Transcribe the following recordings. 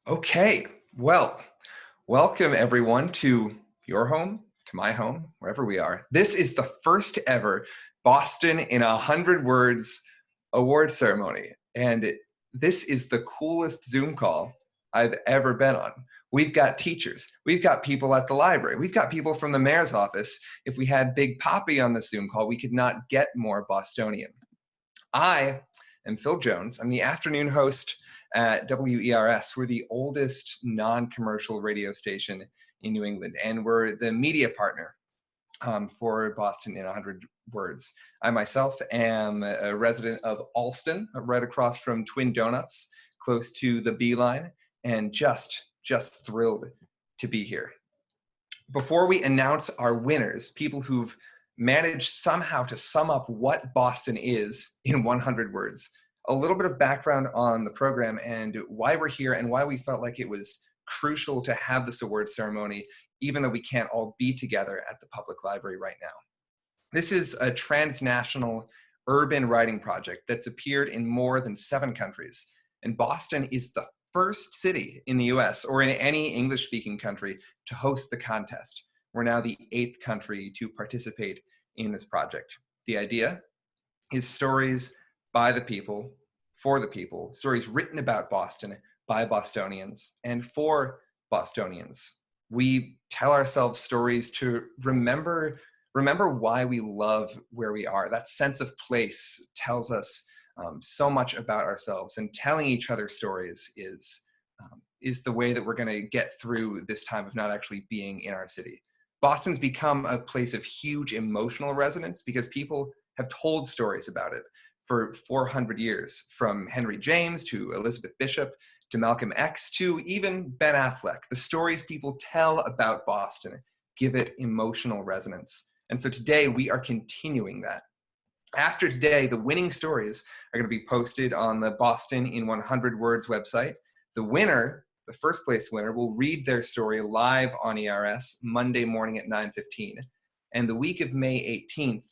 Okay, well, welcome everyone to your home, to my home, wherever we are. This is the first ever Boston in 100 Words award ceremony. And this is the coolest Zoom call I've ever been on. We've got teachers, we've got people at the library, we've got people from the mayor's office. If we had Big Poppy on the Zoom call, we could not get more Bostonian. I am Phil Jones. I'm the afternoon host at WERS. We're the oldest non-commercial radio station in New England, and we're the media partner for Boston in 100 Words. I myself am a resident of Allston, right across from Twin Donuts, close to the Beeline, and just thrilled to be here. Before we announce our winners, people who've managed somehow to sum up what Boston is in 100 words, a little bit of background on the program and why we're here and why we felt like it was crucial to have this award ceremony, even though we can't all be together at the public library right now. This is a transnational urban writing project that's appeared in more than 7 countries, and Boston is the first city in the US or in any English-speaking country to host the contest. We're now the 8th country to participate in this project. The idea is stories by the people, for the people, stories written about Boston by Bostonians and for Bostonians. We tell ourselves stories to remember why we love where we are. That sense of place tells us so much about ourselves, and telling each other stories is the way that we're going to get through this time of not actually being in our city. Boston's become a place of huge emotional resonance because people have told stories about it for 400 years, from Henry James to Elizabeth Bishop to Malcolm X to even Ben Affleck. The stories people tell about Boston give it emotional resonance. And so today we are continuing that. After today, the winning stories are going to be posted on the Boston in 100 Words website. The winner, the first place winner, will read their story live on ERS Monday morning at 9:15. And the week of May 18th,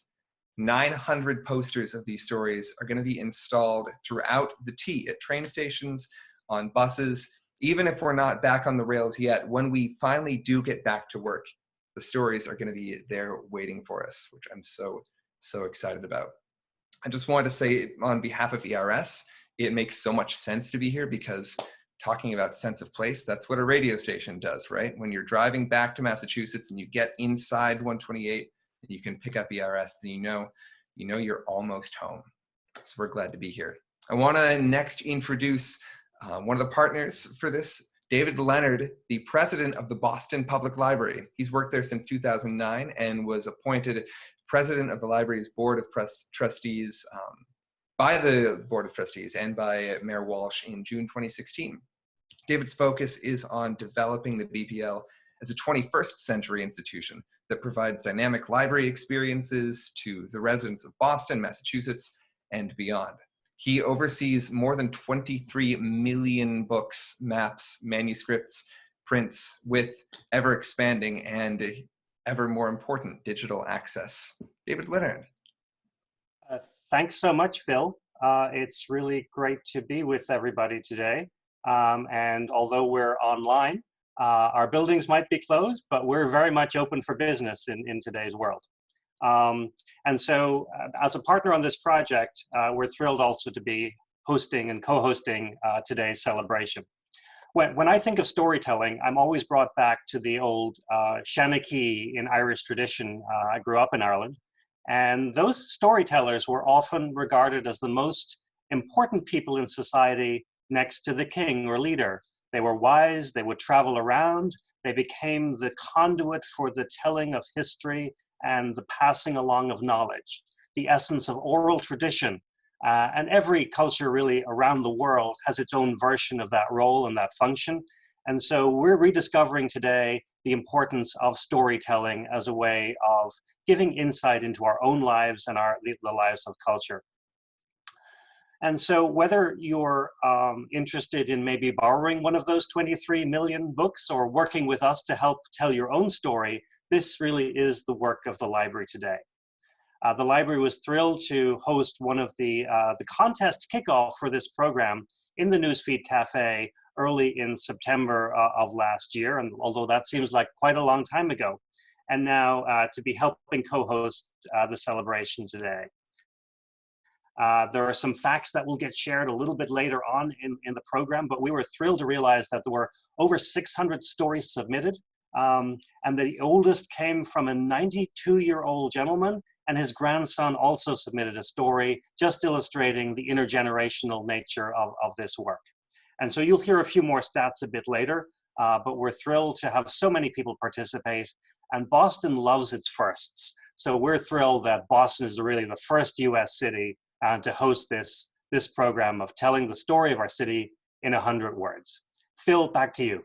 900 posters of these stories are going to be installed throughout the T, at train stations, on buses. Even if we're not back on the rails yet, when we finally do get back to work, the stories are going to be there waiting for us, which I'm so excited about. I just wanted to say on behalf of ERS, it makes so much sense to be here because talking about sense of place, that's what a radio station does, right? When you're driving back to Massachusetts and you get inside 128 and you can pick up ERS, then you know you're almost home. So we're glad to be here. I want to next introduce one of the partners for this, David Leonard, the president of the Boston Public Library. He's worked there since 2009 and was appointed president of the library's board of trustees by the board of trustees and by Mayor Walsh in June 2016. David's focus is on developing the BPL as a 21st century institution that provides dynamic library experiences to the residents of Boston, Massachusetts, and beyond. He oversees more than 23 million books, maps, manuscripts, prints, with ever expanding and ever more important digital access. David Leonard. Thanks so much, Phil. It's really great to be with everybody today. And although we're online, our buildings might be closed, but we're very much open for business in today's world. And so as a partner on this project, we're thrilled also to be hosting and co-hosting today's celebration. When I think of storytelling, I'm always brought back to the old Shanachie in Irish tradition. I grew up in Ireland, and those storytellers were often regarded as the most important people in society next to the king or leader. They were wise, they would travel around, they became the conduit for the telling of history and the passing along of knowledge, the essence of oral tradition. And every culture really around the world has its own version of that role and that function. And so we're rediscovering today the importance of storytelling as a way of giving insight into our own lives and the lives of culture. And so whether you're interested in maybe borrowing one of those 23 million books or working with us to help tell your own story, this really is the work of the library today. The library was thrilled to host one of the contest kickoff for this program in the Newsfeed Cafe early in September of last year, and although that seems like quite a long time ago, and now to be helping co-host the celebration today. There are some facts that will get shared a little bit later on in the program, but we were thrilled to realize that there were over 600 stories submitted, and the oldest came from a 92-year-old gentleman, and his grandson also submitted a story just illustrating the intergenerational nature of this work. And so you'll hear a few more stats a bit later, but we're thrilled to have so many people participate, and Boston loves its firsts. So we're thrilled that Boston is really the first US city to host this program of telling the story of our city in 100 words. Phil, back to you.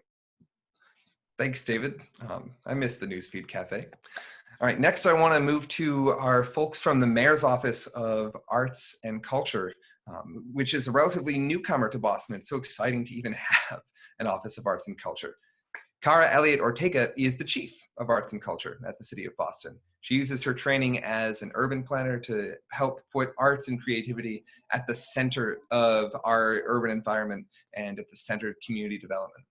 Thanks, David. I miss the Newsfeed Cafe. All right, next I want to move to our folks from the Mayor's Office of Arts and Culture, which is a relatively newcomer to Boston. It's so exciting to even have an Office of Arts and Culture. Cara Elliott Ortega is the Chief of Arts and Culture at the City of Boston. She uses her training as an urban planner to help put arts and creativity at the center of our urban environment and at the center of community development.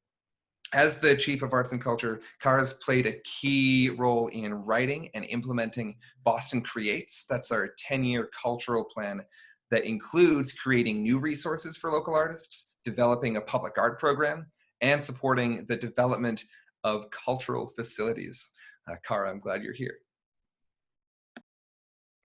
As the Chief of Arts and Culture, Cara's played a key role in writing and implementing Boston Creates. That's our 10-year cultural plan that includes creating new resources for local artists, developing a public art program, and supporting the development of cultural facilities. Cara, I'm glad you're here.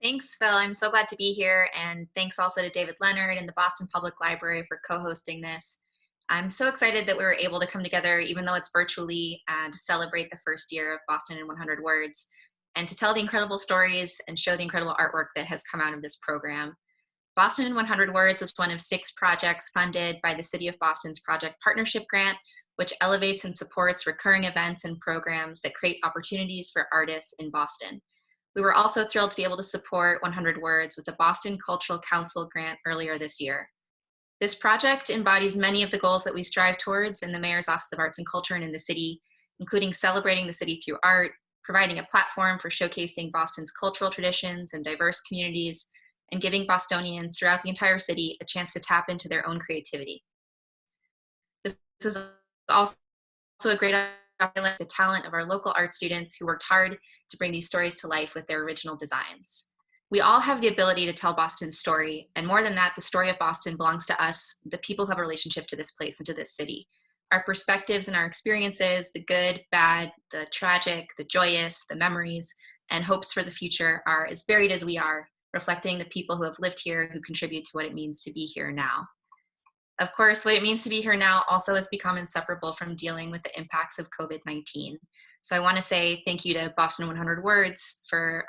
Thanks, Phil. I'm so glad to be here. And thanks also to David Leonard and the Boston Public Library for co-hosting this. I'm so excited that we were able to come together, even though it's virtually, to celebrate the first year of Boston in 100 Words, and to tell the incredible stories and show the incredible artwork that has come out of this program. Boston in 100 Words is one of 6 projects funded by the City of Boston's Project Partnership Grant, which elevates and supports recurring events and programs that create opportunities for artists in Boston. We were also thrilled to be able to support 100 Words with the Boston Cultural Council grant earlier this year. This project embodies many of the goals that we strive towards in the Mayor's Office of Arts and Culture and in the city, including celebrating the city through art, providing a platform for showcasing Boston's cultural traditions and diverse communities, and giving Bostonians throughout the entire city a chance to tap into their own creativity. This was also a great opportunity to highlight the talent of our local art students who worked hard to bring these stories to life with their original designs. We all have the ability to tell Boston's story, and more than that, the story of Boston belongs to us, the people who have a relationship to this place and to this city. Our perspectives and our experiences, the good, bad, the tragic, the joyous, the memories, and hopes for the future are as varied as we are, reflecting the people who have lived here who contribute to what it means to be here now. Of course, what it means to be here now also has become inseparable from dealing with the impacts of COVID-19. So I want to say thank you to Boston 100 Words for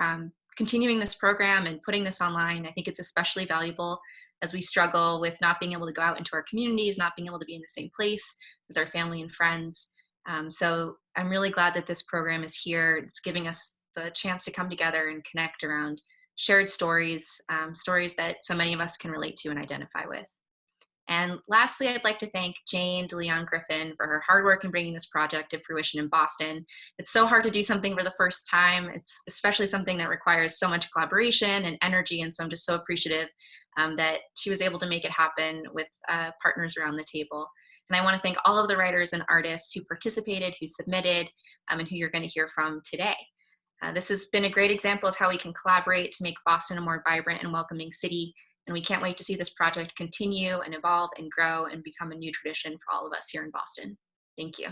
continuing this program and putting this online. I think it's especially valuable as we struggle with not being able to go out into our communities, not being able to be in the same place as our family and friends. So I'm really glad that this program is here. It's giving us the chance to come together and connect around shared stories, stories that so many of us can relate to and identify with. And lastly, I'd like to thank Jane DeLeon Griffin for her hard work in bringing this project to fruition in Boston. It's so hard to do something for the first time. It's especially something that requires so much collaboration and energy, and so I'm just so appreciative that she was able to make it happen with partners around the table. And I want to thank all of the writers and artists who participated, who submitted, and who you're going to hear from today. This has been a great example of how we can collaborate to make Boston a more vibrant and welcoming city. And we can't wait to see this project continue and evolve and grow and become a new tradition for all of us here in Boston. Thank you.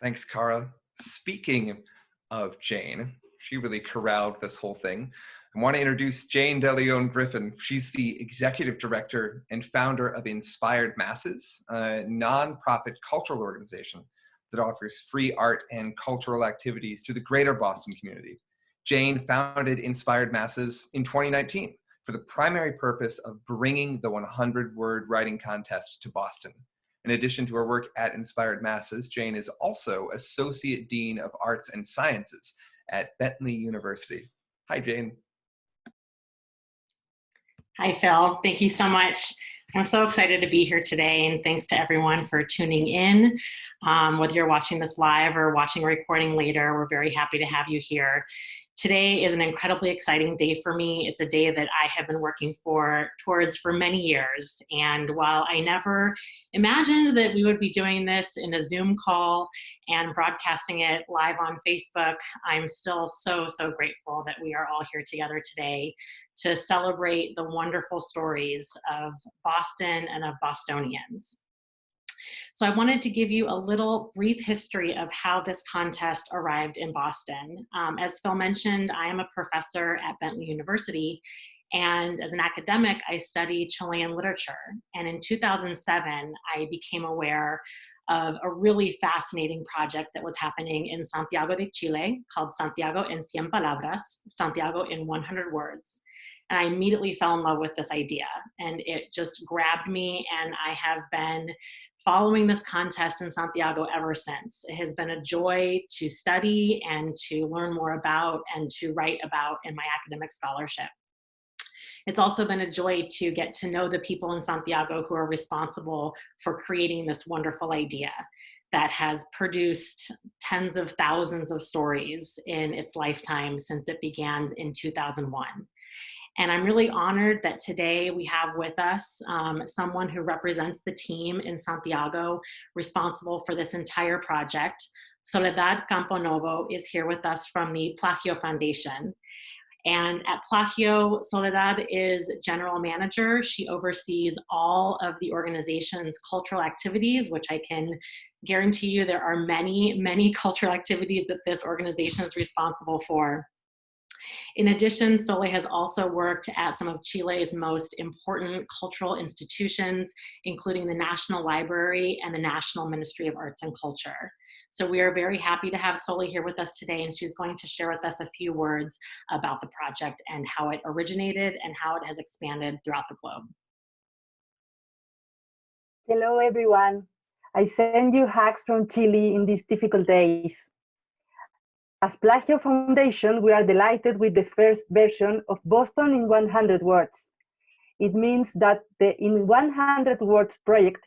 Thanks, Cara. Speaking of Jane, she really corralled this whole thing. I want to introduce Jane DeLeon Griffin. She's the executive director and founder of Inspired Masses, a nonprofit cultural organization that offers free art and cultural activities to the greater Boston community. Jane founded Inspired Masses in 2019 for the primary purpose of bringing the 100-word writing contest to Boston. In addition to her work at Inspired Masses, Jane is also Associate Dean of Arts and Sciences at Bentley University. Hi, Jane. Hi, Phil. Thank you so much. I'm so excited to be here today, and thanks to everyone for tuning in. Whether you're watching this live or watching a recording later, we're very happy to have you here. Today is an incredibly exciting day for me. It's a day that I have been working towards for many years. And while I never imagined that we would be doing this in a Zoom call and broadcasting it live on Facebook, I'm still so grateful that we are all here together today to celebrate the wonderful stories of Boston and of Bostonians. So I wanted to give you a little brief history of how this contest arrived in Boston. As Phil mentioned, I am a professor at Bentley University, and as an academic, I study Chilean literature. And in 2007, I became aware of a really fascinating project that was happening in Santiago de Chile called Santiago en 100 Palabras, Santiago in 100 Words. And I immediately fell in love with this idea, and it just grabbed me, and I have been following this contest in Santiago ever since. It has been a joy to study and to learn more about and to write about in my academic scholarship. It's also been a joy to get to know the people in Santiago who are responsible for creating this wonderful idea that has produced tens of thousands of stories in its lifetime since it began in 2001. And I'm really honored that today we have with us someone who represents the team in Santiago responsible for this entire project. Soledad Camponovo is here with us from the Plagio Foundation. And at Plagio, Soledad is general manager. She oversees all of the organization's cultural activities, which I can guarantee you there are many cultural activities that this organization is responsible for. In addition, Sole has also worked at some of Chile's most important cultural institutions, including the National Library and the National Ministry of Arts and Culture. So we are very happy to have Sole here with us today, and she's going to share with us a few words about the project and how it originated and how it has expanded throughout the globe. Hello, everyone. I send you hugs from Chile in these difficult days. As Plagio Foundation, we are delighted with the first version of Boston in 100 Words. It means that the In 100 Words project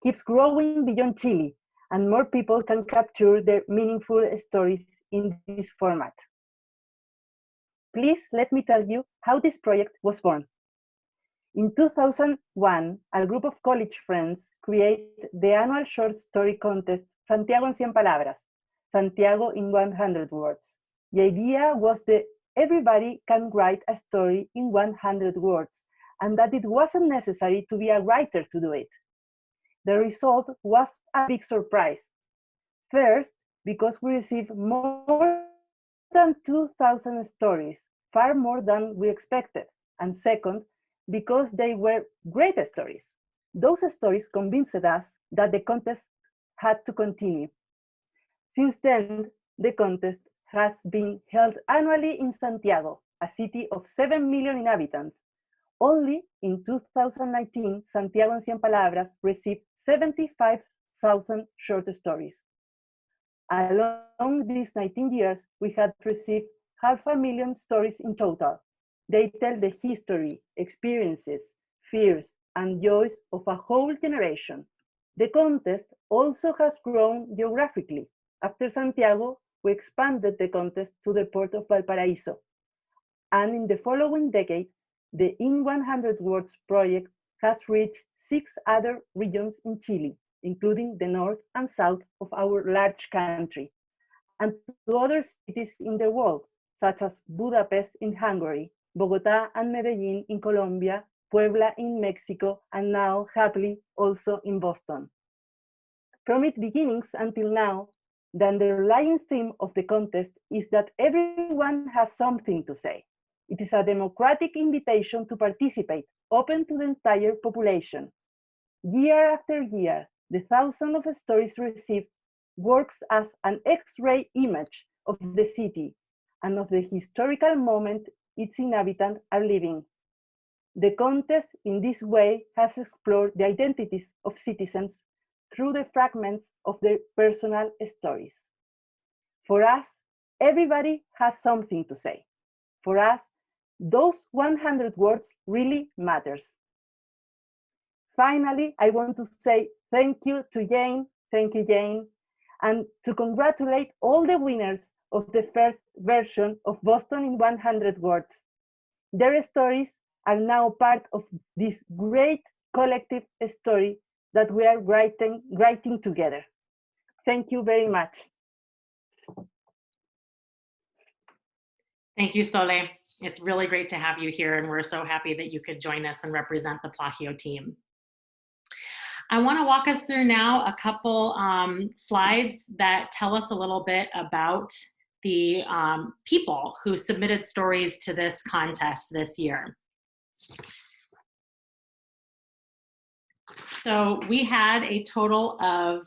keeps growing beyond Chile, and more people can capture their meaningful stories in this format. Please let me tell you how this project was born. In 2001, a group of college friends created the annual short story contest Santiago en 100 Palabras, Santiago in 100 Words. The idea was that everybody can write a story in 100 words, and that it wasn't necessary to be a writer to do it. The result was a big surprise. First, because we received more than 2,000 stories, far more than we expected. And second, because they were great stories. Those stories convinced us that the contest had to continue. Since then, the contest has been held annually in Santiago, a city of 7 million inhabitants. Only in 2019, Santiago en 100 Palabras received 75,000 short stories. Along these 19 years, we had received 500,000 stories in total. They tell the history, experiences, fears, and joys of a whole generation. The contest also has grown geographically. After Santiago, we expanded the contest to the port of Valparaíso. And in the following decade, the In 100 Words project has reached 6 other regions in Chile, including the north and south of our large country, and to other cities in the world, such as Budapest in Hungary, Bogotá and Medellín in Colombia, Puebla in Mexico, and now, happily, also in Boston. From its beginnings until now, the underlying theme of the contest is that everyone has something to say. It is a democratic invitation to participate, open to the entire population. Year after year, the thousands of stories received works as an X-ray image of the city and of the historical moment its inhabitants are living. The contest in this way has explored the identities of citizens through the fragments of their personal stories. For us, everybody has something to say. For us, those 100 words really matters. Finally, I want to say thank you to Jane, and to congratulate all the winners of the first version of Boston in 100 Words. Their stories are now part of this great collective story that we are writing together. Thank you very much. Thank you, Sole. It's really great to have you here, and we're so happy that you could join us and represent the Plagio team. I want to walk us through now a couple slides that tell us a little bit about the people who submitted stories to this contest this year. So we had a total of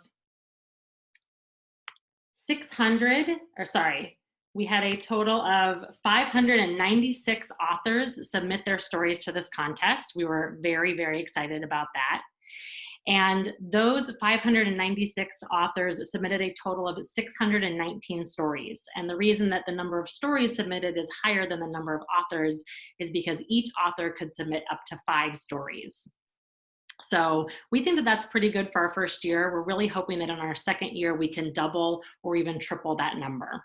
596 authors submit their stories to this contest. We were very, very excited about that. And those 596 authors submitted a total of 619 stories. And the reason that the number of stories submitted is higher than the number of authors is because each author could submit up to 5 stories. So we think that that's pretty good for our first year. We're really hoping that in our second year, we can double or even triple that number.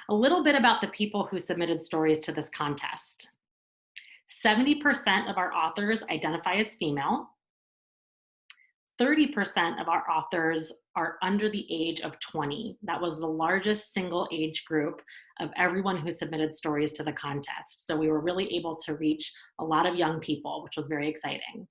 A little bit about the people who submitted stories to this contest. 70% of our authors identify as female. 30% of our authors are under the age of 20. That was the largest single age group of everyone who submitted stories to the contest. So we were really able to reach a lot of young people, which was very exciting.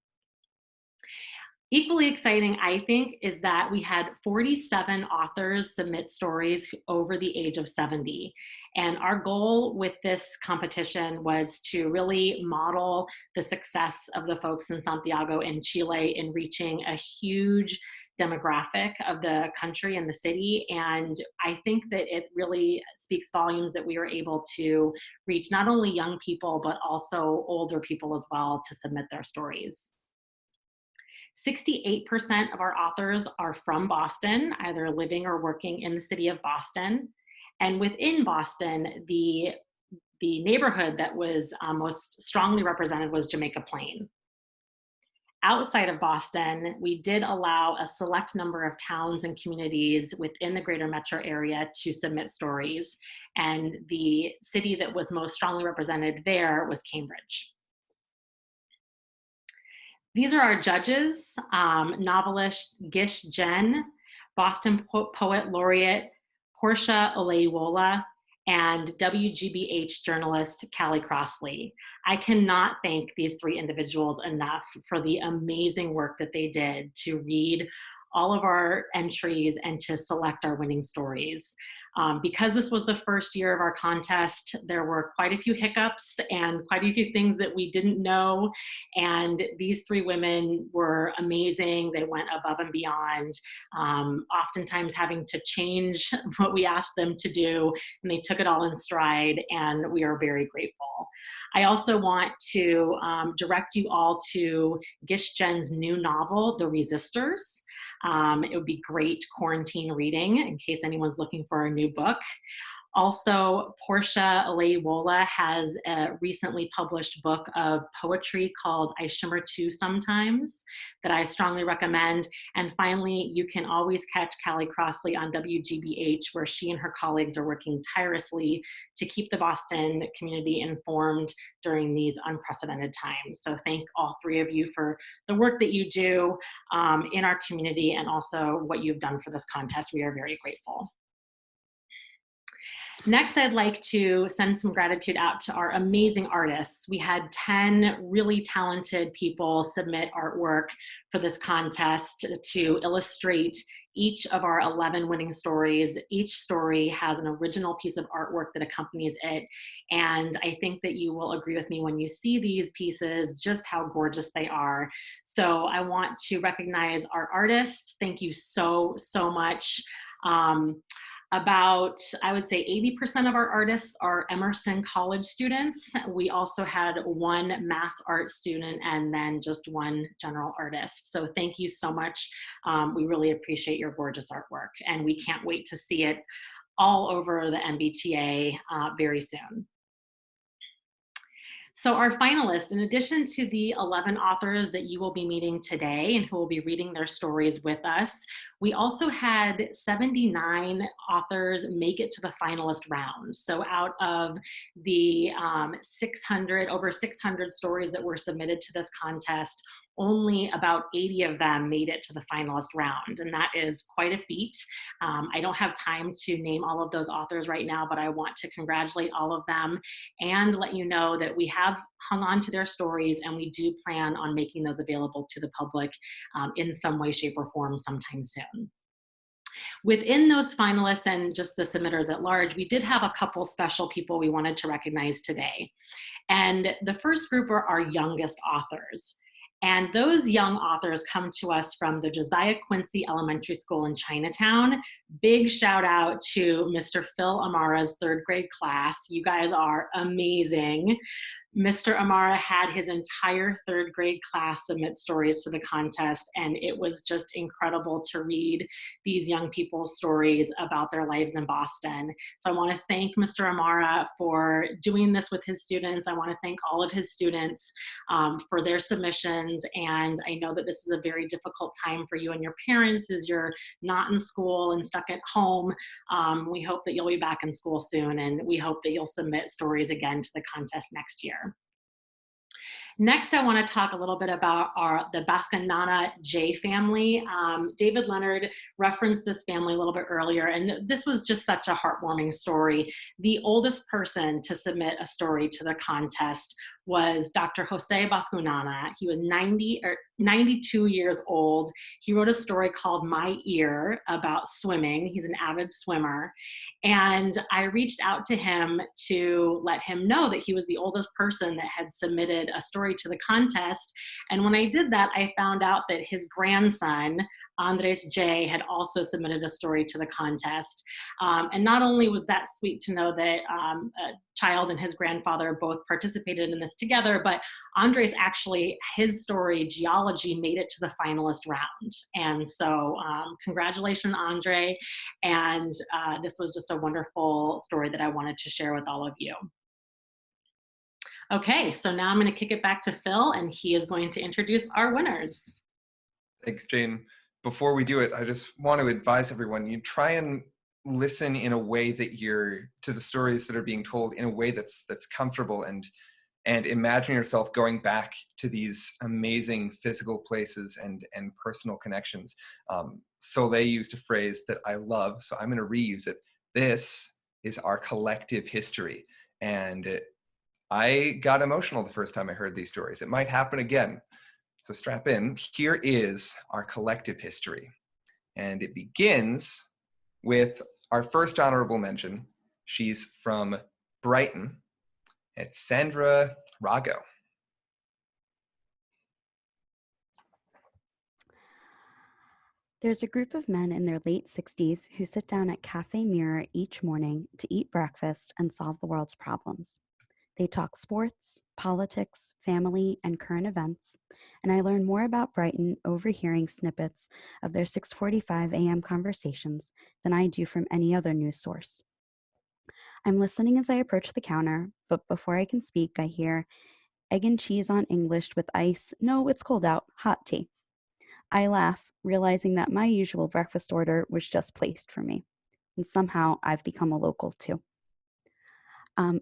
Equally exciting, I think, is that we had 47 authors submit stories over the age of 70. And our goal with this competition was to really model the success of the folks in Santiago and Chile in reaching a huge demographic of the country and the city. And I think that it really speaks volumes that we were able to reach not only young people, but also older people as well to submit their stories. 68% of our authors are from Boston, either living or working in the city of Boston. And within Boston, the neighborhood that was most strongly represented was Jamaica Plain. Outside of Boston, we did allow a select number of towns and communities within the greater metro area to submit stories. And the city that was most strongly represented there was Cambridge. These are our judges: novelist Gish Jen, Boston Poet Laureate Portia Oleiwola, and WGBH journalist Callie Crossley. I cannot thank these 3 individuals enough for the amazing work that they did to read all of our entries and to select our winning stories. Because this was the first year of our contest, there were quite a few hiccups and quite a few things that we didn't know. And these 3 women were amazing. They went above and beyond, oftentimes having to change what we asked them to do. And they took it all in stride, and we are very grateful. I also want to direct you all to Gish Jen's new novel, The Resistors. It would be great quarantine reading in case anyone's looking for a new book. Also, Portia Oleiwola has a recently published book of poetry called I Shimmer Too Sometimes that I strongly recommend. And finally, you can always catch Callie Crossley on WGBH, where she and her colleagues are working tirelessly to keep the Boston community informed during these unprecedented times. So thank all 3 of you for the work that you do in our community and also what you've done for this contest. We are very grateful. Next, I'd like to send some gratitude out to our amazing artists. We had 10 really talented people submit artwork for this contest to illustrate each of our 11 winning stories. Each story has an original piece of artwork that accompanies it. And I think that you will agree with me when you see these pieces, just how gorgeous they are. So I want to recognize our artists. Thank you so, so much. About, I would say 80% of our artists are Emerson College students. We also had 1 mass art student and then just 1 general artist. So thank you so much. We really appreciate your gorgeous artwork, and we can't wait to see it all over the MBTA very soon. So our finalists, in addition to the 11 authors that you will be meeting today and who will be reading their stories with us, we also had 79 authors make it to the finalist round. So out of the over 600 stories that were submitted to this contest, only about 80 of them made it to the finalist round, and that is quite a feat. I don't have time to name all of those authors right now, but I want to congratulate all of them and let you know that we have hung on to their stories, and we do plan on making those available to the public in some way, shape, or form sometime soon. Within those finalists and just the submitters at large, we did have a couple special people we wanted to recognize today. And the first group are our youngest authors. And those young authors come to us from the Josiah Quincy Elementary School in Chinatown. Big shout out to Mr. Phil Amara's third grade class. You guys are amazing. Mr. Amara had his entire third grade class submit stories to the contest, and it was just incredible to read these young people's stories about their lives in Boston. So I want to thank Mr. Amara for doing this with his students. I want to thank all of his students for their submissions, and I know that this is a very difficult time for you and your parents as you're not in school and stuck at home. We hope that you'll be back in school soon, and we hope that you'll submit stories again to the contest next year. Next, I want to talk a little bit about the Bascanana J family. David Leonard referenced this family a little bit earlier, and this was just such a heartwarming story. The oldest person to submit a story to the contest was Dr. Jose Bascanana. He was 92 years old. He wrote a story called My Ear about swimming. He's an avid swimmer. And I reached out to him to let him know that he was the oldest person that had submitted a story to the contest. And when I did that, I found out that his grandson, Andres J, had also submitted a story to the contest. And not only was that sweet to know that a child and his grandfather both participated in this together, but Andres actually, his story, Geology, made it to the finalist round. And so congratulations, Andre. And this was just a wonderful story that I wanted to share with all of you. Okay, so now I'm going to kick it back to Phil, and he is going to introduce our winners. Thanks, Jane. Before we do it, I just want to advise everyone, you try and listen in a way that to the stories that are being told in a way that's comfortable, and imagine yourself going back to these amazing physical places and personal connections. Soleil used a phrase that I love, so I'm going to reuse it. This is our collective history. And I got emotional the first time I heard these stories. It might happen again. So strap in. Here is our collective history. And it begins with our first honorable mention. She's from Brighton. It's Sandra Rago. There's a group of men in their late 60s who sit down at Cafe Mirror each morning to eat breakfast and solve the world's problems. They talk sports, politics, family, and current events, and I learn more about Brighton overhearing snippets of their 6:45 a.m. conversations than I do from any other news source. I'm listening as I approach the counter, but before I can speak, I hear, egg and cheese on English with ice, no, it's cold out, hot tea. I laugh, realizing that my usual breakfast order was just placed for me, and somehow I've become a local too.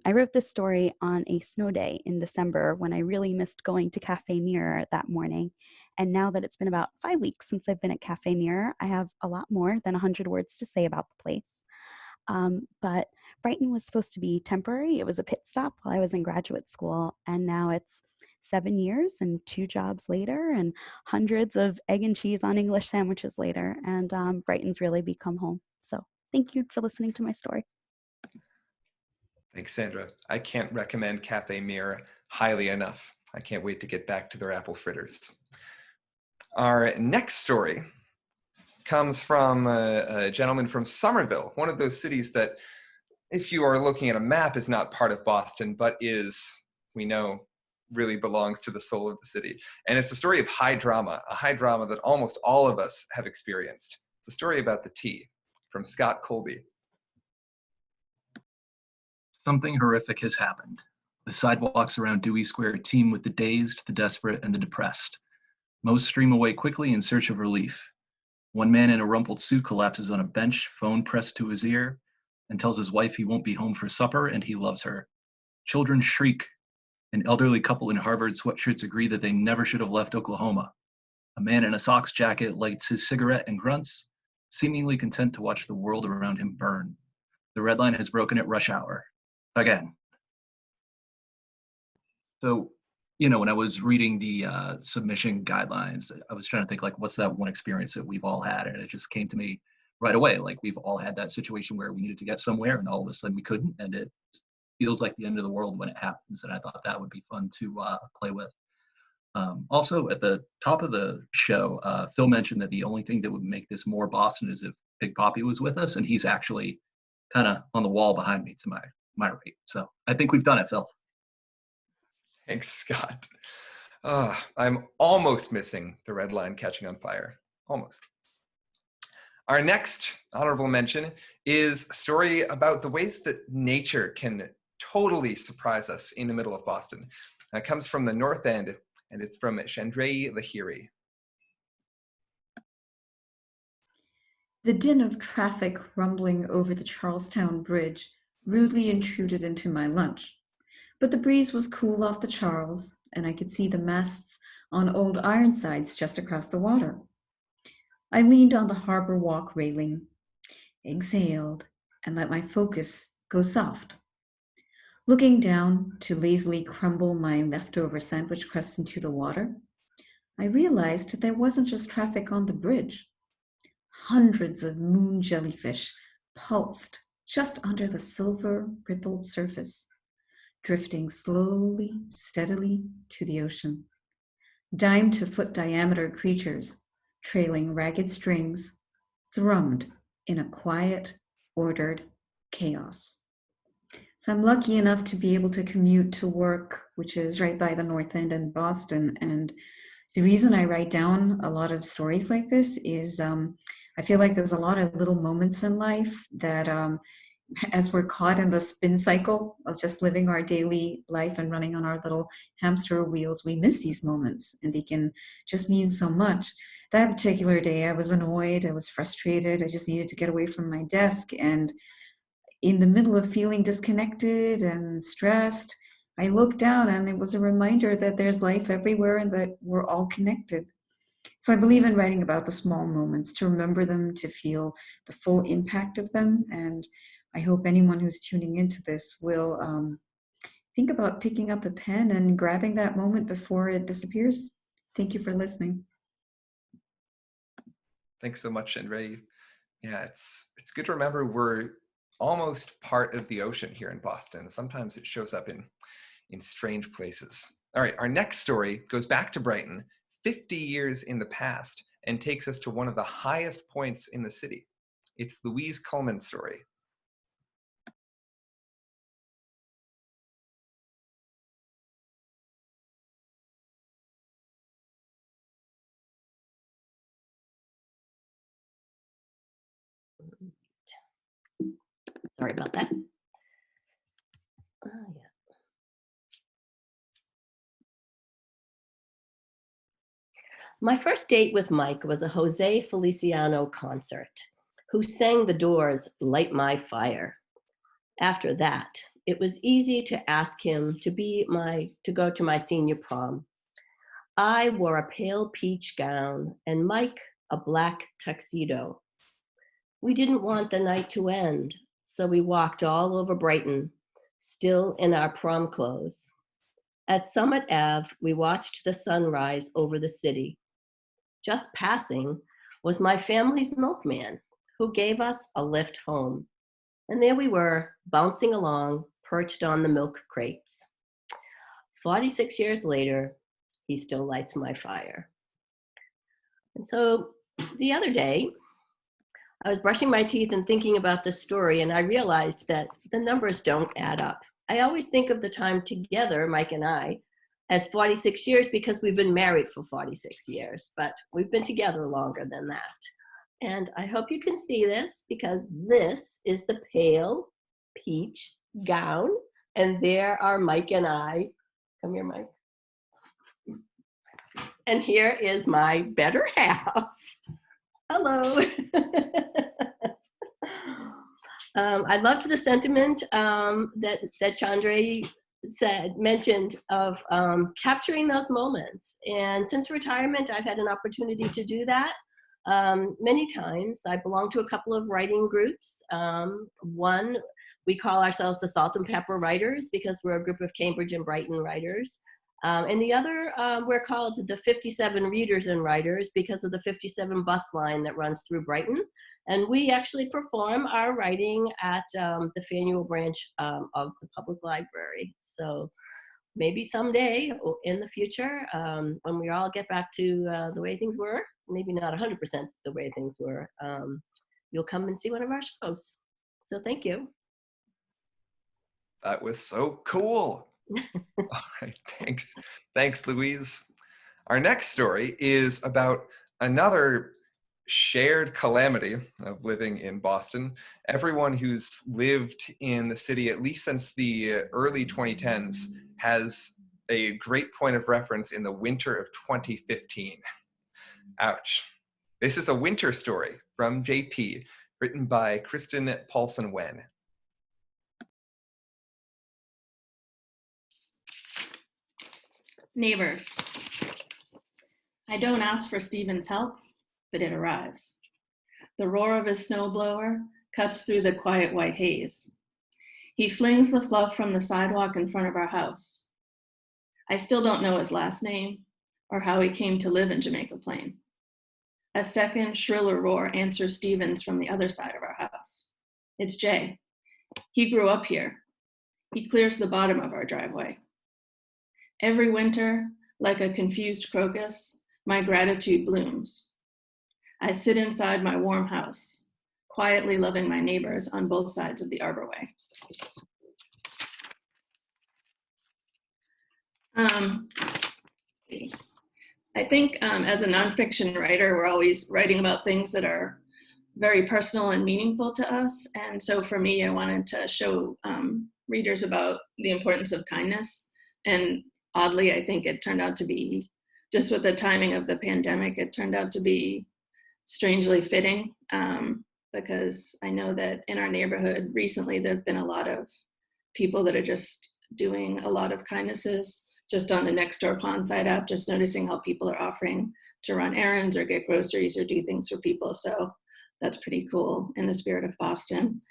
I wrote this story on a snow day in December when I really missed going to Cafe Mirror that morning. And now that it's been about 5 weeks since I've been at Cafe Mirror, I have a lot more than 100 words to say about the place. But Brighton was supposed to be temporary. It was a pit stop while I was in graduate school. And now it's 7 years and 2 jobs later and hundreds of egg and cheese on English sandwiches later. And Brighton's really become home. So thank you for listening to my story. Thanks, Sandra. I can't recommend Cafe Mirror highly enough. I can't wait to get back to their apple fritters. Our next story comes from a gentleman from Somerville, one of those cities that, if you are looking at a map, is not part of Boston, but is, we know, really belongs to the soul of the city. And it's a story of high drama, a high drama that almost all of us have experienced. It's a story about the tea, from Scott Colby. Something horrific has happened. The sidewalks around Dewey Square teem with the dazed, the desperate, and the depressed. Most stream away quickly in search of relief. One man in a rumpled suit collapses on a bench, phone pressed to his ear, and tells his wife he won't be home for supper and he loves her. Children shriek. An elderly couple in Harvard sweatshirts agree that they never should have left Oklahoma. A man in a Sox jacket lights his cigarette and grunts, seemingly content to watch the world around him burn. The red line has broken at rush hour. Again. So, when I was reading the submission guidelines, I was trying to think, like, what's that one experience that we've all had? And it just came to me right away. Like, we've all had that situation where we needed to get somewhere and all of a sudden we couldn't. And it feels like the end of the world when it happens. And I thought that would be fun to play with. Also, at the top of the show, Phil mentioned that the only thing that would make this more Boston is if Big Poppy was with us. And he's actually kind of on the wall behind me to my right. So I think we've done it, Phil. Thanks, Scott. I'm almost missing the red line catching on fire. Almost. Our next honorable mention is a story about the ways that nature can totally surprise us in the middle of Boston. It comes from the North End, and it's from Chandray Lahiri. The din of traffic rumbling over the Charlestown Bridge rudely intruded into my lunch. But the breeze was cool off the Charles, and I could see the masts on Old Ironsides just across the water. I leaned on the harbor walk railing, exhaled, and let my focus go soft. Looking down to lazily crumble my leftover sandwich crust into the water, I realized there wasn't just traffic on the bridge. Hundreds of moon jellyfish pulsed just under the silver rippled surface, drifting slowly, steadily to the ocean. Dime to foot diameter creatures, trailing ragged strings, thrummed in a quiet, ordered chaos. So I'm lucky enough to be able to commute to work, which is right by the North End in Boston. And the reason I write down a lot of stories like this is I feel like there's a lot of little moments in life that as we're caught in the spin cycle of just living our daily life and running on our little hamster wheels, we miss these moments and they can just mean so much. That particular day, I was annoyed, I was frustrated, I just needed to get away from my desk. And in the middle of feeling disconnected and stressed, I looked down and it was a reminder that there's life everywhere and that we're all connected. So I believe in writing about the small moments, to remember them, to feel the full impact of them. And I hope anyone who's tuning into this will think about picking up a pen and grabbing that moment before it disappears. Thank you for listening. Thanks so much, Chandray. Yeah, it's good to remember we're almost part of the ocean here in Boston. Sometimes it shows up in strange places. All right, our next story goes back to Brighton, 50 years in the past, and takes us to one of the highest points in the city. It's Louise Cullman's story. Sorry about that. Yeah. My first date with Mike was a Jose Feliciano concert, who sang The Doors' Light My Fire. After that, it was easy to ask him to go to my senior prom. I wore a pale peach gown and Mike a black tuxedo. We didn't want the night to end, so we walked all over Brighton, still in our prom clothes. At Summit Ave, we watched the sunrise over the city. Just passing was my family's milkman, who gave us a lift home. And there we were, bouncing along, perched on the milk crates. 46 years later, he still lights my fire. And so the other day, I was brushing my teeth and thinking about this story, and I realized that the numbers don't add up. I always think of the time together, Mike and I, as 46 years because we've been married for 46 years, but we've been together longer than that. And I hope you can see this because this is the pale peach gown And there are Mike and I. Come here, Mike. And here is my better half. Hello. I loved the sentiment that Chandra mentioned of capturing those moments. And since retirement, I've had an opportunity to do that many times. I belong to a couple of writing groups. One, we call ourselves the Salt and Pepper Writers because we're a group of Cambridge and Brighton writers. And the other, we're called the 57 Readers and Writers because of the 57 bus line that runs through Brighton. And we actually perform our writing at the Faneuil branch of the public library. So maybe someday in the future, when we all get back to the way things were, maybe not 100% the way things were, you'll come and see one of our shows. So thank you. That was so cool. All right, thanks. Thanks, Louise. Our next story is about another shared calamity of living in Boston. Everyone who's lived in the city, at least since the early 2010s, has a great point of reference in the winter of 2015. Ouch. This is a winter story from JP, written by Kristen Paulson-Wen. Neighbors. I don't ask for Stephen's help, but it arrives. The roar of his snowblower cuts through the quiet white haze. He flings the fluff from the sidewalk in front of our house. I still don't know his last name or how he came to live in Jamaica Plain. A second, shriller roar answers Stephen's from the other side of our house. It's Jay. He grew up here. He clears the bottom of our driveway. Every winter, like a confused crocus, my gratitude blooms. I sit inside my warm house, quietly loving my neighbors on both sides of the arborway. I think as a nonfiction writer, we're always writing about things that are very personal and meaningful to us. And so for me, I wanted to show readers about the importance of kindness. And oddly, I think it turned out to be, just with the timing of the pandemic, it turned out to be strangely fitting because I know that in our neighborhood recently, there've been a lot of people that are just doing a lot of kindnesses just on the Nextdoor Pondside app, just noticing how people are offering to run errands or get groceries or do things for people. So that's pretty cool in the spirit of Boston.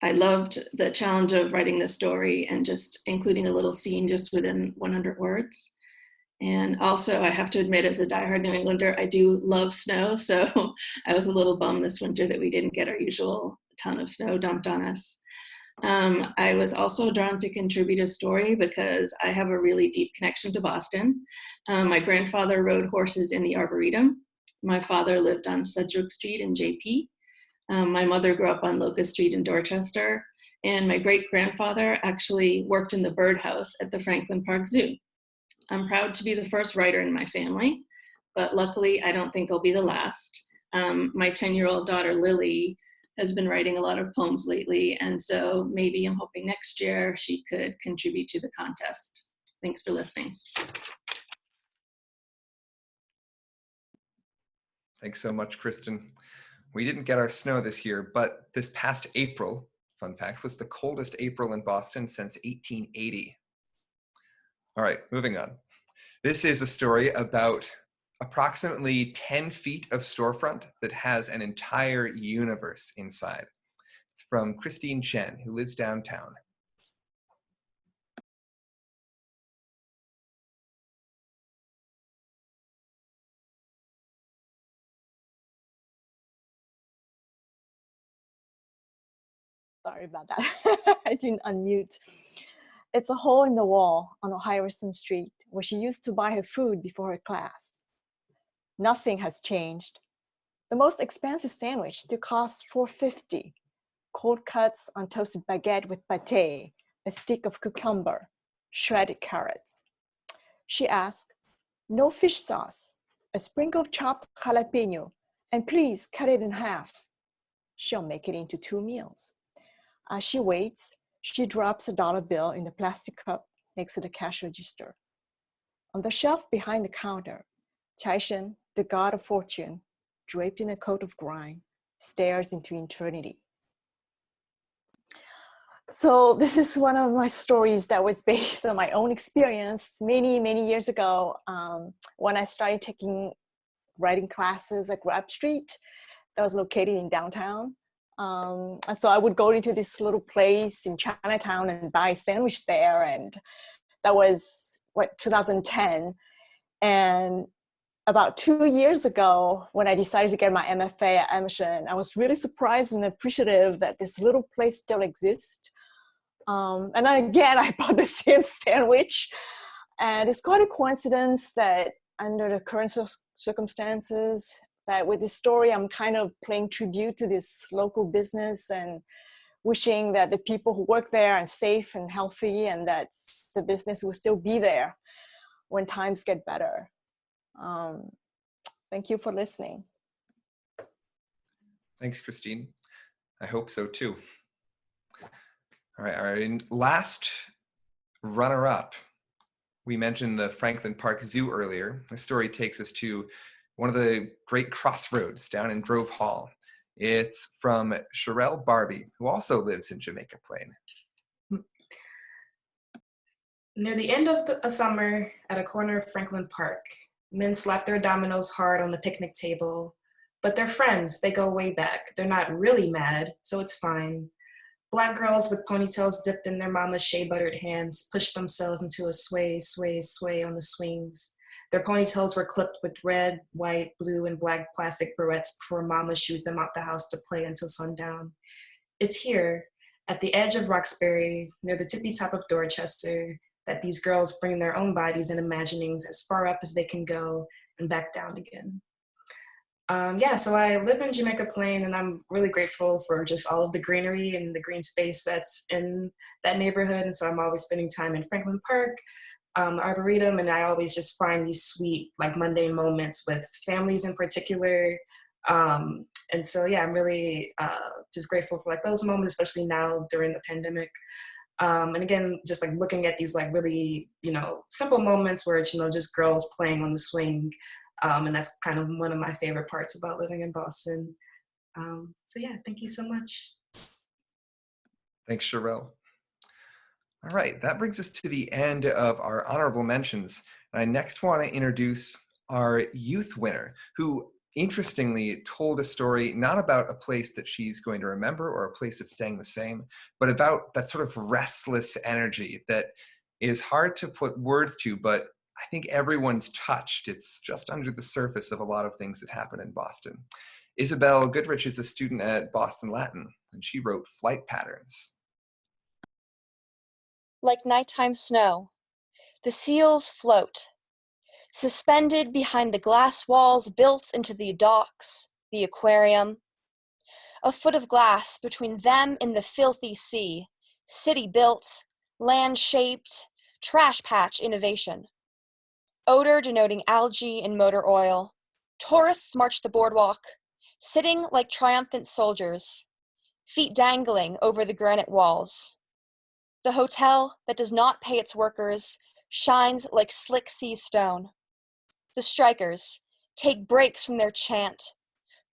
I loved the challenge of writing the story and just including a little scene just within 100 words. And also, I have to admit, as a diehard New Englander, I do love snow. So I was a little bummed this winter that we didn't get our usual ton of snow dumped on us. I was also drawn to contribute a story because I have a really deep connection to Boston. My grandfather rode horses in the Arboretum. My father lived on Sedgwick Street in JP. My mother grew up on Locust Street in Dorchester, and my great-grandfather actually worked in the birdhouse at the Franklin Park Zoo. I'm proud to be the first writer in my family, but luckily I don't think I'll be the last. My 10-year-old daughter, Lily, has been writing a lot of poems lately, and so maybe I'm hoping next year she could contribute to the contest. Thanks for listening. Thanks so much, Kristen. We didn't get our snow this year, but this past April, fun fact, was the coldest April in Boston since 1880. All right, moving on. This is a story about approximately 10 feet of storefront that has an entire universe inside. It's from Christine Chen, who lives downtown. Sorry about that. I didn't unmute. It's a hole in the wall on Harrison Street where she used to buy her food before her class. Nothing has changed. The most expensive sandwich still costs $4.50. Cold cuts on toasted baguette with pâté, a stick of cucumber, shredded carrots. She asked, no fish sauce, a sprinkle of chopped jalapeno, and please cut it in half. She'll make it into 2 meals. As she waits, she drops a dollar bill in the plastic cup next to the cash register. On the shelf behind the counter, Taishan, the god of fortune, draped in a coat of grime, stares into eternity. So this is one of my stories that was based on my own experience many, many years ago when I started taking writing classes at Grab Street that was located in downtown. And so I would go into this little place in Chinatown and buy a sandwich there. And that was, 2010. And about 2 years ago, when I decided to get my MFA at Emerson, I was really surprised and appreciative that this little place still exists. And then again, I bought the same sandwich. And it's quite a coincidence that under the current circumstances, that with this story, I'm kind of paying tribute to this local business and wishing that the people who work there are safe and healthy and that the business will still be there when times get better. Thank you for listening. Thanks, Christine. I hope so too. All right, our last runner-up. We mentioned the Franklin Park Zoo earlier. The story takes us to one of the great crossroads down in Grove Hall. It's from Sherelle Barbie, who also lives in Jamaica Plain. Near the end of a summer, at a corner of Franklin Park, men slap their dominoes hard on the picnic table, but they're friends, they go way back. They're not really mad, so it's fine. Black girls with ponytails dipped in their mama's shea buttered hands push themselves into a sway, sway, sway on the swings. Their ponytails were clipped with red, white, blue, and black plastic barrettes before mama shooed them out the house to play until sundown. It's here, at the edge of Roxbury, near the tippy top of Dorchester, that these girls bring their own bodies and imaginings as far up as they can go and back down again. So I live in Jamaica Plain, and I'm really grateful for just all of the greenery and the green space that's in that neighborhood. And so I'm always spending time in Franklin Park, the Arboretum, and I always just find these sweet, like, mundane moments with families in particular. I'm really just grateful for like those moments, especially now during the pandemic. And again, just like looking at these like really, simple moments where it's, just girls playing on the swing. And that's kind of one of my favorite parts about living in Boston. Thank you so much. Thanks, Sherelle. All right, that brings us to the end of our honorable mentions. And I next want to introduce our youth winner, who interestingly told a story not about a place that she's going to remember or a place that's staying the same, but about that sort of restless energy that is hard to put words to, but I think everyone's touched. It's just under the surface of a lot of things that happen in Boston. Isabel Goodrich is a student at Boston Latin, and she wrote Flight Patterns. Like nighttime snow, the seals float, suspended behind the glass walls built into the docks, the aquarium. A foot of glass between them and the filthy sea, city built, land shaped, trash patch innovation. Odor denoting algae and motor oil. Tourists march the boardwalk, sitting like triumphant soldiers, feet dangling over the granite walls. The hotel that does not pay its workers shines like slick sea stone. The strikers take breaks from their chant,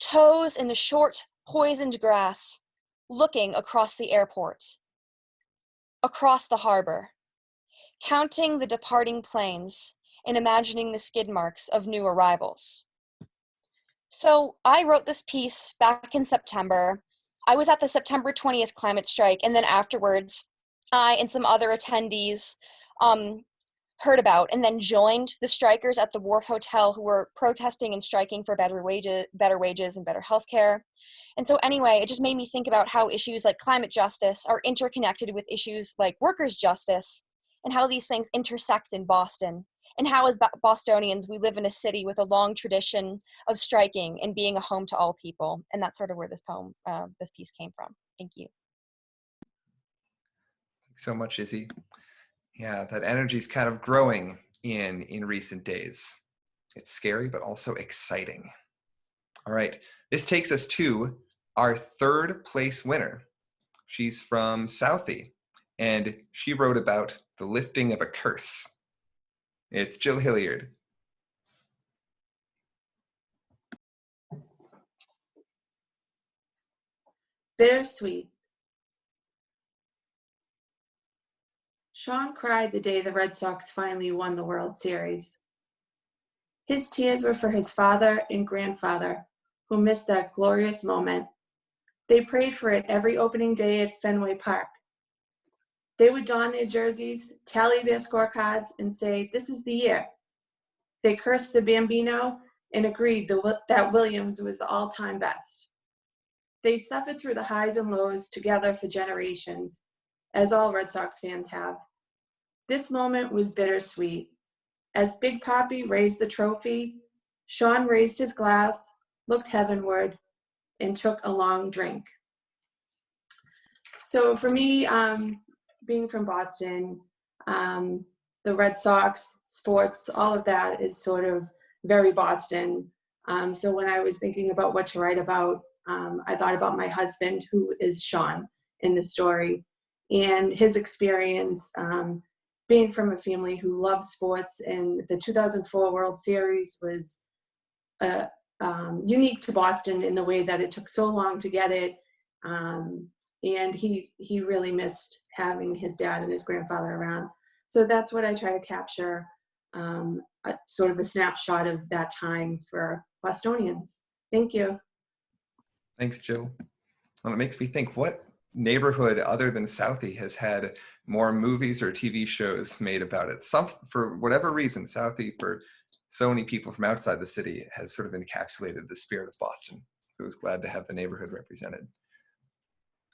toes in the short, poisoned grass, looking across the airport, across the harbor, counting the departing planes and imagining the skid marks of new arrivals. So I wrote this piece back in September. I was at the September 20th climate strike, and then afterwards, I and some other attendees heard about and then joined the strikers at the Wharf Hotel who were protesting and striking for better wages and better healthcare. And so anyway, it just made me think about how issues like climate justice are interconnected with issues like workers' justice and how these things intersect in Boston, and how as Bostonians we live in a city with a long tradition of striking and being a home to all people. And that's sort of where this piece came from. Thank you. Thanks so much, Izzy. Yeah, that energy is kind of growing in recent days. It's scary, but also exciting. All right, this takes us to our third place winner She's from Southie, and she wrote about the lifting of a curse. It's Jill Hilliard. Bittersweet. Sean cried the day the Red Sox finally won the World Series. His tears were for his father and grandfather, who missed that glorious moment. They prayed for it every opening day at Fenway Park. They would don their jerseys, tally their scorecards, and say, "This is the year." They cursed the Bambino and agreed that Williams was the all-time best. They suffered through the highs and lows together for generations, as all Red Sox fans have. This moment was bittersweet. As Big Papi raised the trophy, Sean raised his glass, looked heavenward, and took a long drink. So for me, being from Boston, the Red Sox, sports, all of that is sort of very Boston. So when I was thinking about what to write about, I thought about my husband, who is Sean in the story, and his experience being from a family who loves sports. And the 2004 World Series was unique to Boston in the way that it took so long to get it. And he really missed having his dad and his grandfather around. So that's what I try to capture, sort of a snapshot of that time for Bostonians. Thank you. Thanks, Jill. Well, it makes me think, what neighborhood other than Southie has had more movies or TV shows made about it? For whatever reason, Southie, for so many people from outside the city, has sort of encapsulated the spirit of Boston. So I was glad to have the neighborhood represented.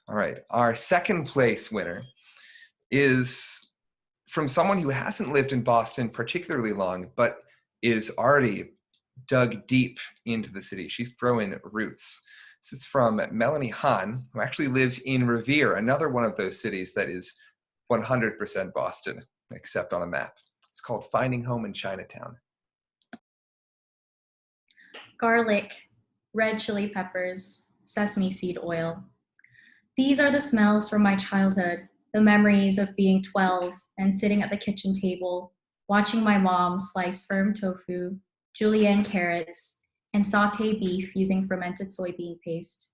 All right, our second place winner is from someone who hasn't lived in Boston particularly long, but is already dug deep into the city. She's growing roots. This is from Melanie Hahn, who actually lives in Revere, another one of those cities that is 100% Boston, except on a map. It's called Finding Home in Chinatown. Garlic, red chili peppers, sesame seed oil. These are the smells from my childhood, the memories of being 12 and sitting at the kitchen table, watching my mom slice firm tofu, julienne carrots, and saute beef using fermented soybean paste.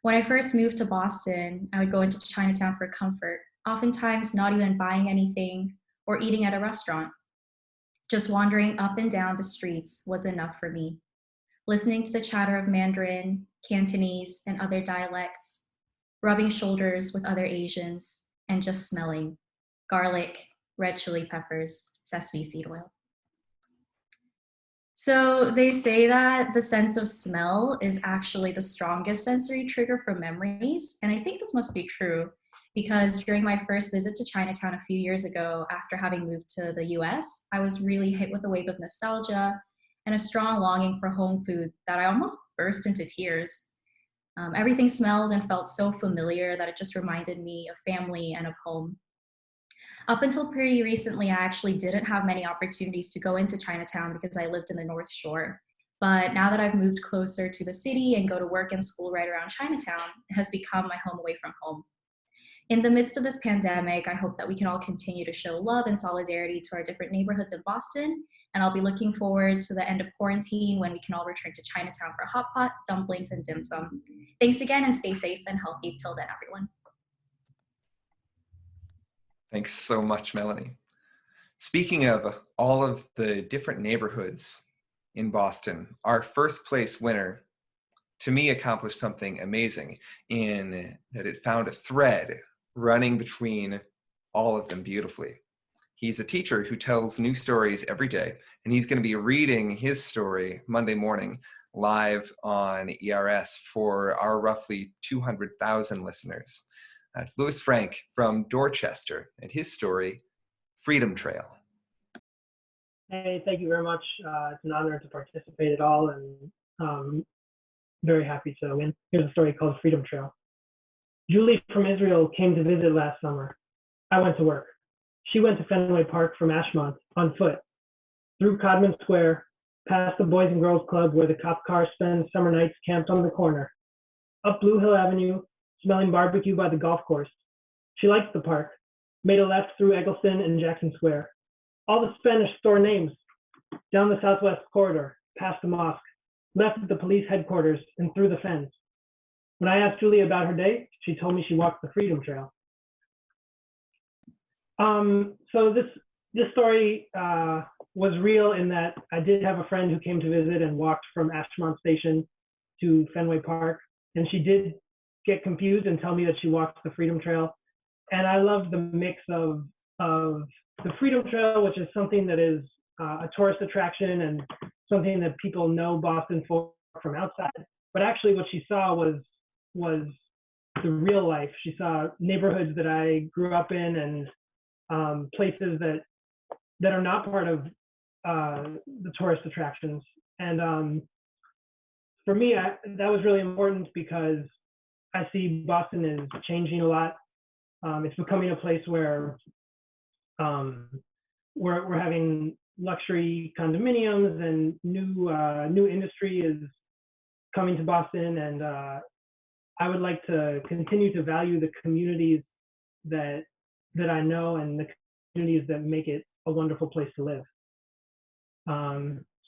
When I first moved to Boston, I would go into Chinatown for comfort, oftentimes not even buying anything or eating at a restaurant. Just wandering up and down the streets was enough for me. Listening to the chatter of Mandarin, Cantonese, and other dialects, rubbing shoulders with other Asians, and just smelling garlic, red chili peppers, sesame seed oil. So they say that the sense of smell is actually the strongest sensory trigger for memories. And I think this must be true because during my first visit to Chinatown a few years ago, after having moved to the US, I was really hit with a wave of nostalgia and a strong longing for home food that I almost burst into tears. Everything smelled and felt so familiar that it just reminded me of family and of home. Up until pretty recently, I actually didn't have many opportunities to go into Chinatown because I lived in the North Shore. But now that I've moved closer to the city and go to work and school right around Chinatown, it has become my home away from home. In the midst of this pandemic, I hope that we can all continue to show love and solidarity to our different neighborhoods in Boston. And I'll be looking forward to the end of quarantine when we can all return to Chinatown for hot pot, dumplings, and dim sum. Thanks again, and stay safe and healthy till then, everyone. Thanks so much, Melanie. Speaking of all of the different neighborhoods in Boston, our first place winner, to me, accomplished something amazing in that it found a thread running between all of them beautifully. He's a teacher who tells new stories every day, and he's going to be reading his story Monday morning live on ERS for our roughly 200,000 listeners. It's Louis Frank from Dorchester and his story, Freedom Trail. Hey, thank you very much. It's an honor to participate at all, and very happy to win. Here's a story called Freedom Trail. Julie from Israel came to visit last summer. I went to work. She went to Fenway Park from Ashmont on foot, through Codman Square, past the Boys and Girls Club where the cop car spends summer nights camped on the corner, up Blue Hill Avenue, smelling barbecue by the golf course. She liked the park, made a left through Eggleston and Jackson Square. All the Spanish store names, down the southwest corridor, past the mosque, left at the police headquarters and through the fence. When I asked Julie about her day, she told me she walked the Freedom Trail. So this story was real in that I did have a friend who came to visit and walked from Ashmont Station to Fenway Park, and she did get confused and tell me that she walked the Freedom Trail. And I loved the mix of the Freedom Trail, which is something that is a tourist attraction and something that people know Boston for from outside. But actually what she saw was the real life. She saw neighborhoods that I grew up in and places that are not part of the tourist attractions. And for me, that was really important because I see Boston is changing a lot. It's becoming a place where we're having luxury condominiums and new industry is coming to Boston, and I would like to continue to value the communities that I know and the communities that make it a wonderful place to live.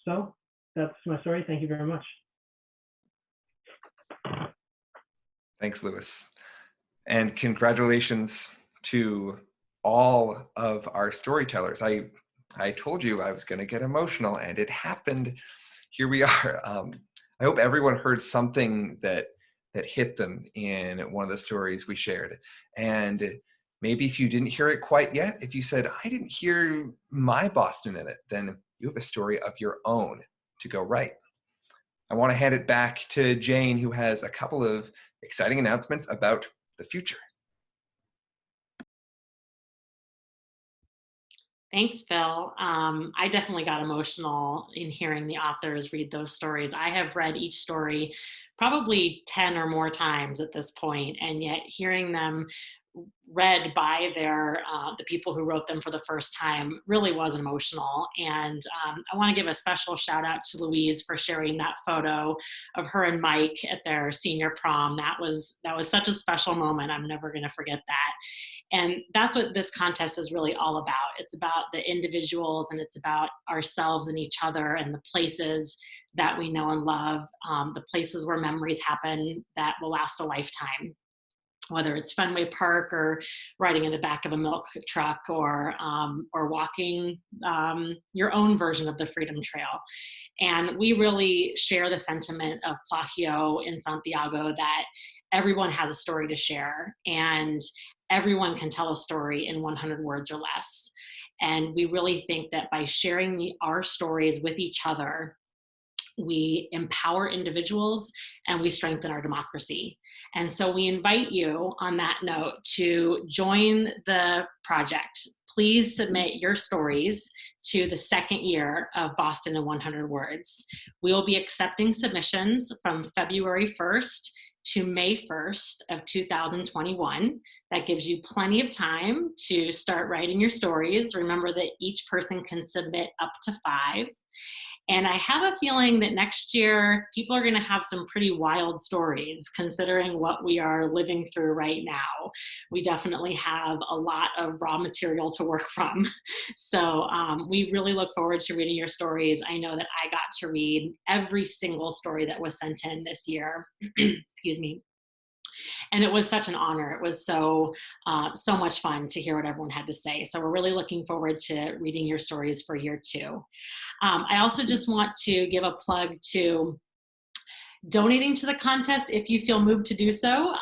So that's my story. Thank you very much. Thanks, Louis. And congratulations to all of our storytellers. I told you I was going to get emotional, and it happened. Here we are. I hope everyone heard something that hit them in one of the stories we shared. And maybe if you didn't hear it quite yet, if you said, I didn't hear my Boston in it, then you have a story of your own to go write. I want to hand it back to Jane, who has a couple of exciting announcements about the future. Thanks, Phil. I definitely got emotional in hearing the authors read those stories. I have read each story probably 10 or more times at this point, and yet hearing them read by the people who wrote them for the first time really was emotional. And I want to give a special shout out to Louise for sharing that photo of her and Mike at their senior prom. That was such a special moment. I'm never going to forget that. And that's what this contest is really all about. It's about the individuals, and it's about ourselves and each other and the places that we know and love, the places where memories happen that will last a lifetime. Whether it's Fenway Park or riding in the back of a milk truck or walking your own version of the Freedom Trail. And we really share the sentiment of Plagio in Santiago that everyone has a story to share, and everyone can tell a story in 100 words or less. And we really think that by sharing our stories with each other, we empower individuals and we strengthen our democracy. And so we invite you on that note to join the project. Please submit your stories to the second year of Boston in 100 Words. We will be accepting submissions from February 1st to May 1st of 2021. That gives you plenty of time to start writing your stories. Remember that each person can submit up to 5. And I have a feeling that next year, people are going to have some pretty wild stories considering what we are living through right now. We definitely have a lot of raw material to work from. So we really look forward to reading your stories. I know that I got to read every single story that was sent in this year. Excuse me. And it was such an honor. It was so much fun to hear what everyone had to say. So we're really looking forward to reading your stories for year 2. I also just want to give a plug to donating to the contest if you feel moved to do so.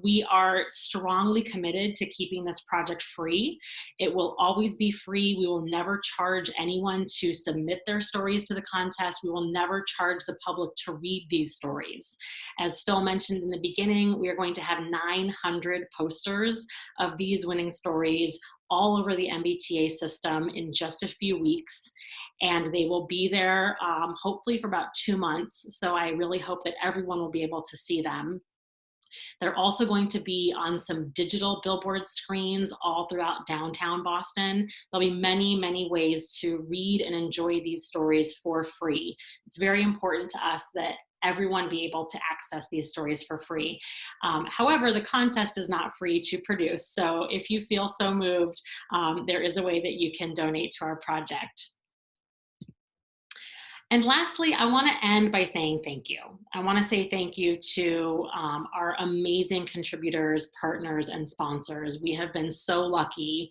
We are strongly committed to keeping this project free. It will always be free. We will never charge anyone to submit their stories to the contest. We will never charge the public to read these stories. As Phil mentioned in the beginning, we are going to have 900 posters of these winning stories all over the MBTA system in just a few weeks. And they will be there hopefully for about 2 months. So I really hope that everyone will be able to see them. They're also going to be on some digital billboard screens all throughout downtown Boston. There'll be many, many ways to read and enjoy these stories for free. It's very important to us that everyone be able to access these stories for free. However, the contest is not free to produce. So if you feel so moved, there is a way that you can donate to our project. And lastly, I want to end by saying thank you. I want to say thank you to our amazing contributors, partners, and sponsors. We have been so lucky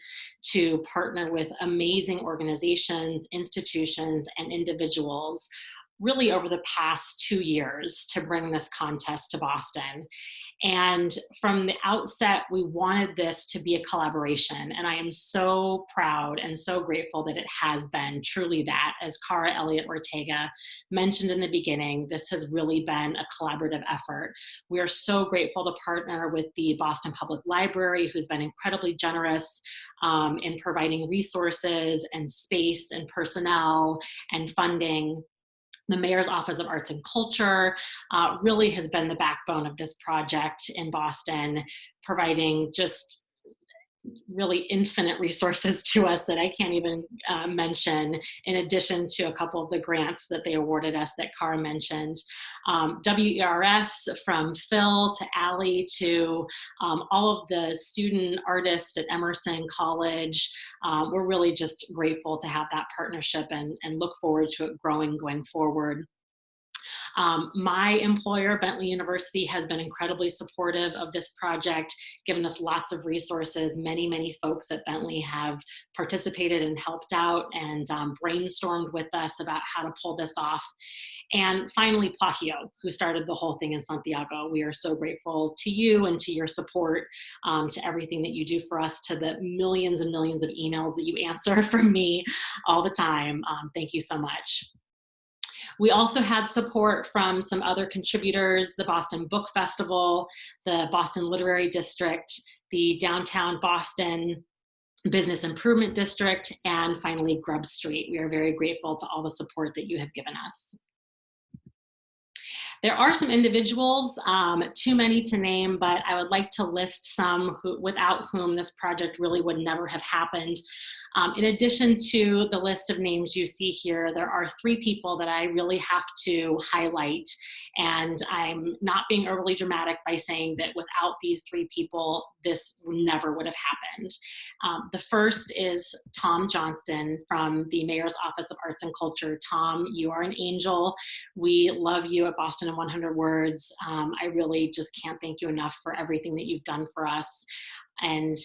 to partner with amazing organizations, institutions, and individuals really over the past 2 years to bring this contest to Boston. And from the outset, we wanted this to be a collaboration. And I am so proud and so grateful that it has been truly that. As Cara Elliott Ortega mentioned in the beginning, this has really been a collaborative effort. We are so grateful to partner with the Boston Public Library, who's been incredibly generous in providing resources and space and personnel and funding. The Mayor's Office of Arts and Culture really has been the backbone of this project in Boston, providing just really infinite resources to us that I can't even mention, in addition to a couple of the grants that they awarded us that Cara mentioned. WERS, from Phil to Allie to all of the student artists at Emerson College. We're really just grateful to have that partnership and look forward to it growing going forward. My employer, Bentley University, has been incredibly supportive of this project, given us lots of resources. Many folks at Bentley have participated and helped out and brainstormed with us about how to pull this off. And finally, Plagio, who started the whole thing in Santiago. We are so grateful to you and to your support, to everything that you do for us, to the millions and millions of emails that you answer from me all the time. Thank you so much. We also had support from some other contributors, the Boston Book Festival, the Boston Literary District, the Downtown Boston Business Improvement District, and finally Grub Street. We are very grateful to all the support that you have given us. There are some individuals, too many to name, but I would like to list some without whom this project really would never have happened. In addition to the list of names you see here, there are 3 people that I really have to highlight. And I'm not being overly dramatic by saying that without these 3 people, this never would have happened. The first is Tom Johnston from the Mayor's Office of Arts and Culture. Tom, you are an angel. We love you at Boston in 100 Words. I really just can't thank you enough for everything that you've done for us. And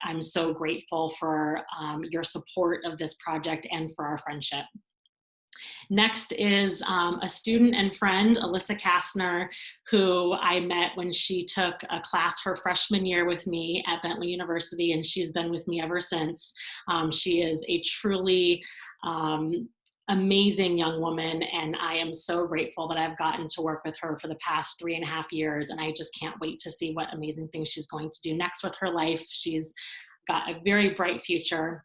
I'm so grateful for your support of this project and for our friendship. Next is a student and friend, Alyssa Kastner, who I met when she took a class her freshman year with me at Bentley University, and she's been with me ever since. She is a truly amazing young woman, and I am so grateful that I've gotten to work with her for the past 3.5 years, and I just can't wait to see what amazing things she's going to do next with her life. She's got a very bright future.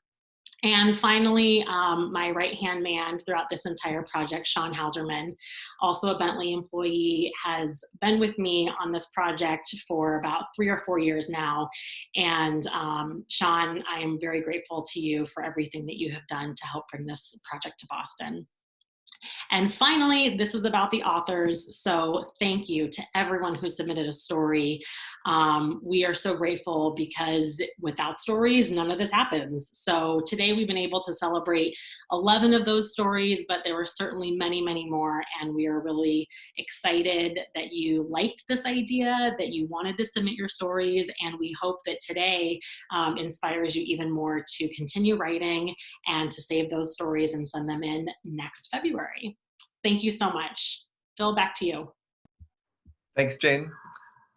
And finally, my right-hand man throughout this entire project, Sean Hauserman, also a Bentley employee, has been with me on this project for about 3 or 4 years now. And Sean, I am very grateful to you for everything that you have done to help bring this project to Boston. And finally, this is about the authors. So thank you to everyone who submitted a story. We are so grateful because without stories, none of this happens. So today we've been able to celebrate 11 of those stories, but there were certainly many more. And we are really excited that you liked this idea, that you wanted to submit your stories. And we hope that today inspires you even more to continue writing and to save those stories and send them in next February. Thank you so much. Phil, back to you. Thanks, Jane.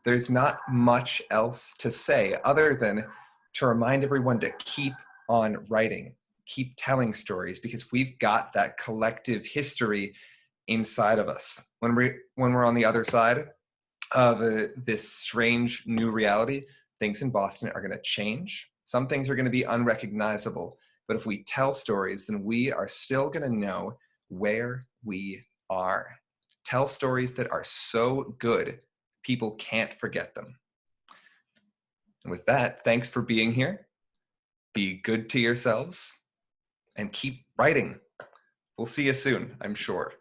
There's not much else to say other than to remind everyone to keep on writing, keep telling stories, because we've got that collective history inside of us. When we're on the other side of this strange new reality, things in Boston are going to change. Some things are going to be unrecognizable, but if we tell stories, then we are still going to know where we are. Tell stories that are so good, people can't forget them. And with that, thanks for being here. Be good to yourselves and keep writing. We'll see you soon, I'm sure.